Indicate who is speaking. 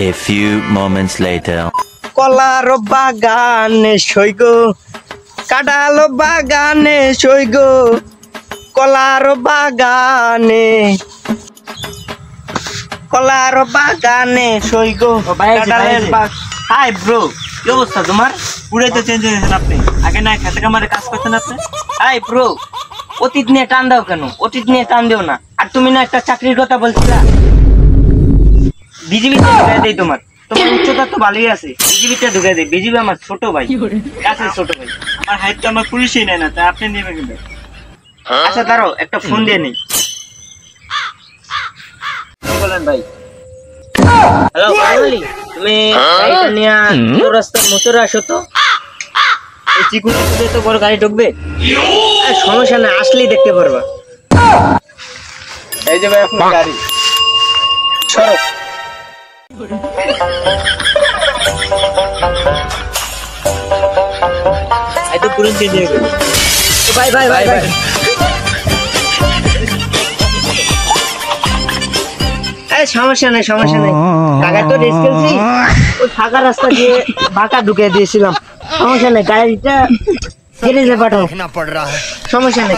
Speaker 1: A few moments later.
Speaker 2: কলার বাগানে সইগো কাঁঠাল বাগানে সইগো কলার বাগানে সইগো কাঁঠালের
Speaker 3: হাই ব্রো, কি অবস্থা তোমার? পুরাই তো চেঞ্জ হয়েছেন আপনি। আগে না খেতে কামারে কাজ করতেন আপনি।
Speaker 2: হাই ব্রো, অতীত নিয়ে টান দাও কেন? অতীত নিয়ে টান দেও না। আর তুমি না একটা চাকরির কথা বলছিলা, বিজিবিতে ঢুকাই দেই। তোমার উচ্চতা তো ভালোই আছে, বিজিবিতে ঢুকাই দেই। বিজিবি আমার ছোট ভাই, কাছের ছোট ভাই।
Speaker 3: আমার হাইট তো আমার পুলিশই নেয় না, তাই আপনি নেবেন কিন্তু।
Speaker 2: আচ্ছা দাঁড়াও, একটা ফোন দিয়ে নেই।
Speaker 3: বলেন ভাই।
Speaker 2: হ্যালো ফাইনালি, তুমি গাড়িটা নিয়ে রাস্তার মোচরে আসো তো।
Speaker 3: এই চিকুন তো বড় গাড়ি ঢুকবে।
Speaker 2: সমস্যা না, আসলেই দেখতে পারবা।
Speaker 3: এই যে ভাই আপনার গাড়ি।
Speaker 2: সরো।
Speaker 3: এই তো পুরো চেঞ্জ হয়ে গেল।
Speaker 2: ভাই ভাই ভাই ভাই সমস্যা নেই, সমস্যা নেই। টাকা তো রেস খেলছি, ওই ফাঁকা রাস্তা দিয়ে বাঁকা ঢুকে দিয়েছিলাম। সমস্যা নেই, গাড়িটা গ্যারেজে পাঠাও। সমস্যা নেই।